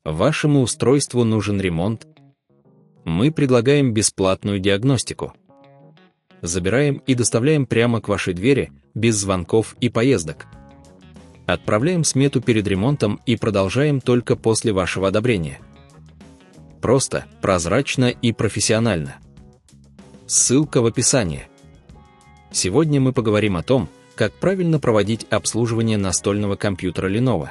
Вашему устройству нужен ремонт? Мы предлагаем бесплатную диагностику. Забираем и доставляем прямо к вашей двери, без звонков и поездок. Отправляем смету перед ремонтом и продолжаем только после вашего одобрения. Просто, прозрачно и профессионально. Ссылка в описании. Сегодня мы поговорим о том, как правильно проводить обслуживание настольного компьютера Lenovo.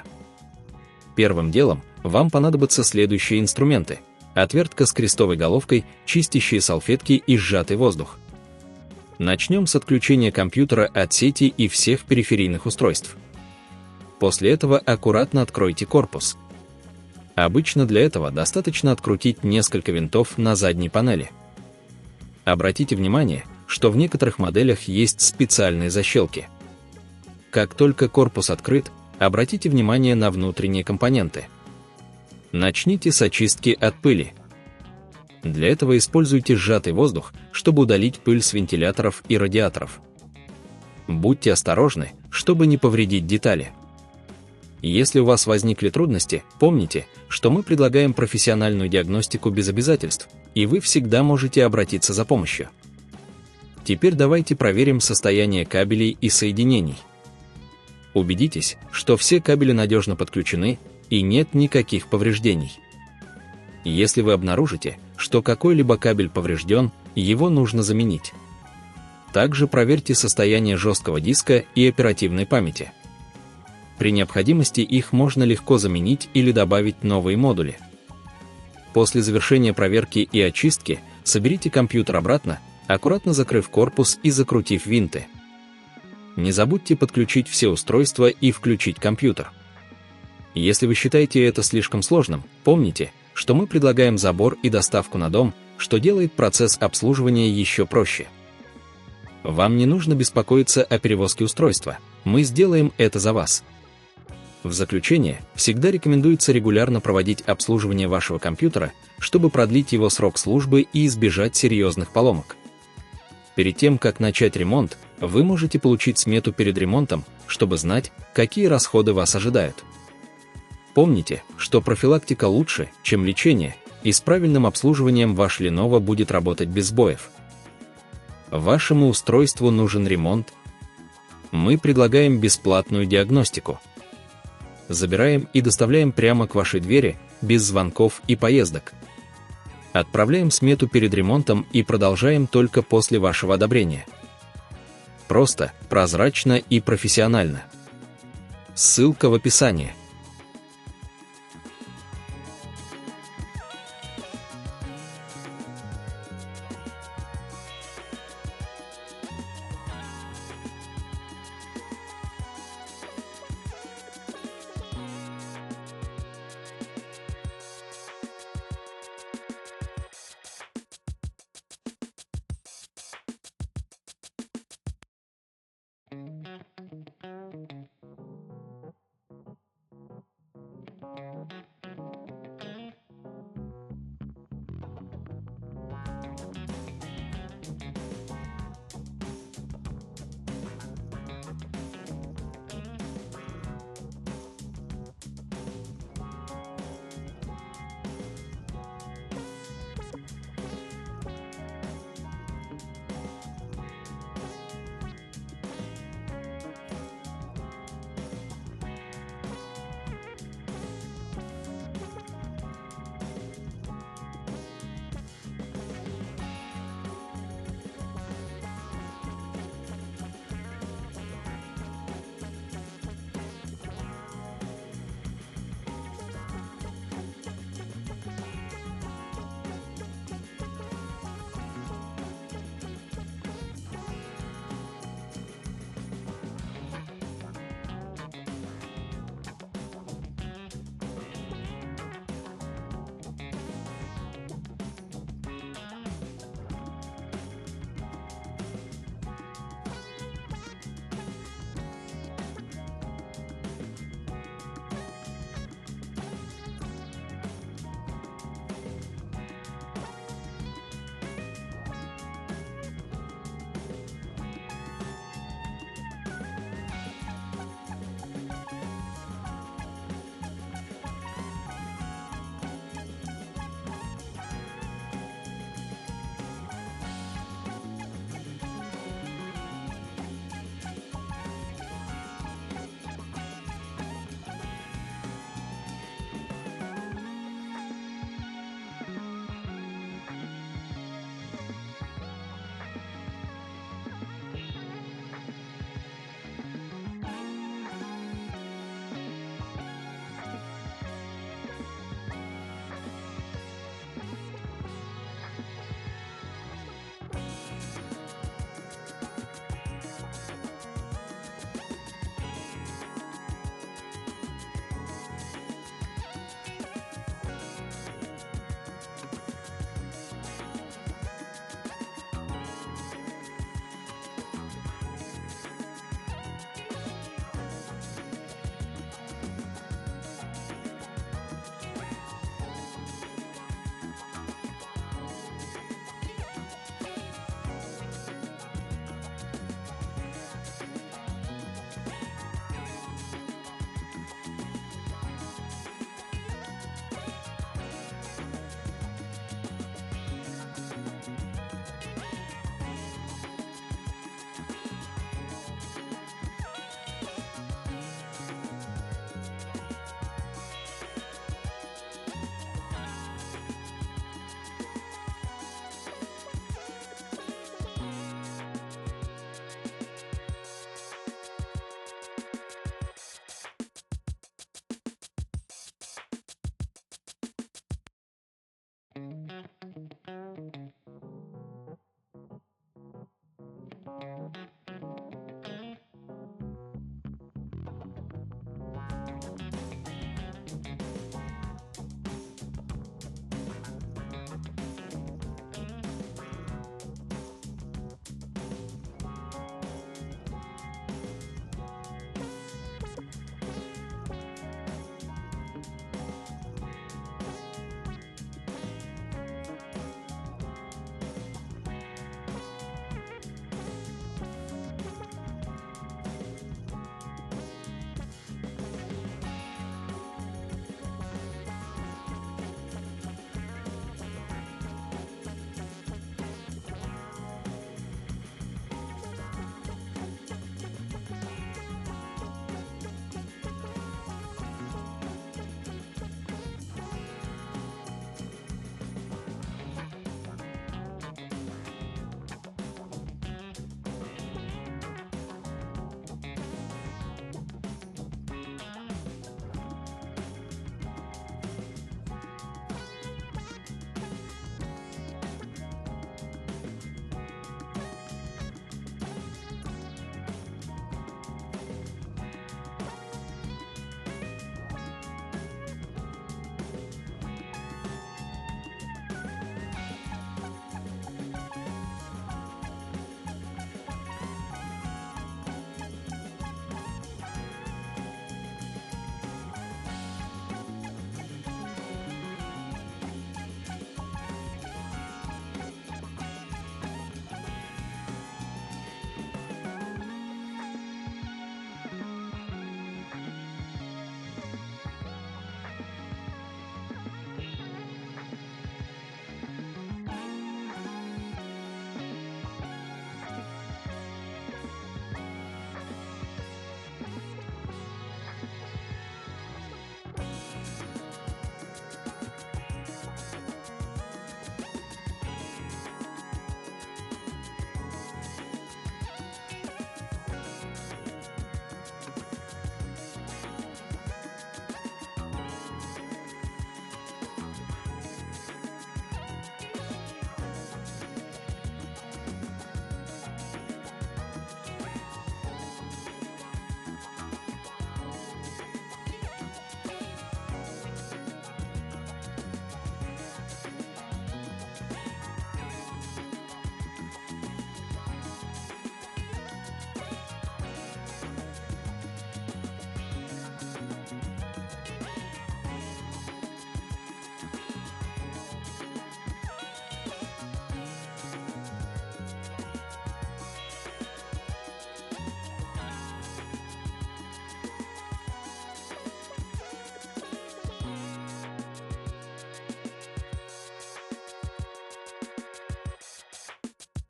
Первым делом вам понадобятся следующие инструменты: отвертка с крестовой головкой, чистящие салфетки и сжатый воздух. Начнем с отключения компьютера от сети и всех периферийных устройств. После этого аккуратно откройте корпус. Обычно для этого достаточно открутить несколько винтов на задней панели. Обратите внимание, что в некоторых моделях есть специальные защелки. Как только корпус открыт, обратите внимание на внутренние компоненты. Начните с очистки от пыли. Для этого используйте сжатый воздух, чтобы удалить пыль с вентиляторов и радиаторов. Будьте осторожны, чтобы не повредить детали. Если у вас возникли трудности, помните, что мы предлагаем профессиональную диагностику без обязательств, и вы всегда можете обратиться за помощью. Теперь давайте проверим состояние кабелей и соединений. Убедитесь, что все кабели надежно подключены и нет никаких повреждений. Если вы обнаружите, что какой-либо кабель поврежден, его нужно заменить. Также проверьте состояние жесткого диска и оперативной памяти. При необходимости их можно легко заменить или добавить новые модули. После завершения проверки и очистки соберите компьютер обратно, аккуратно закрыв корпус и закрутив винты. Не забудьте подключить все устройства и включить компьютер. Если вы считаете это слишком сложным, помните, что мы предлагаем забор и доставку на дом, что делает процесс обслуживания еще проще. Вам не нужно беспокоиться о перевозке устройства, мы сделаем это за вас. В заключение, всегда рекомендуется регулярно проводить обслуживание вашего компьютера, чтобы продлить его срок службы и избежать серьезных поломок. Перед тем, как начать ремонт, вы можете получить смету перед ремонтом, чтобы знать, какие расходы вас ожидают. Помните, что профилактика лучше, чем лечение, и с правильным обслуживанием ваш Lenovo будет работать без сбоев. Вашему устройству нужен ремонт? Мы предлагаем бесплатную диагностику. Забираем и доставляем прямо к вашей двери, без звонков и поездок. Отправляем смету перед ремонтом и продолжаем только после вашего одобрения. Просто, прозрачно и профессионально. Ссылка в описании.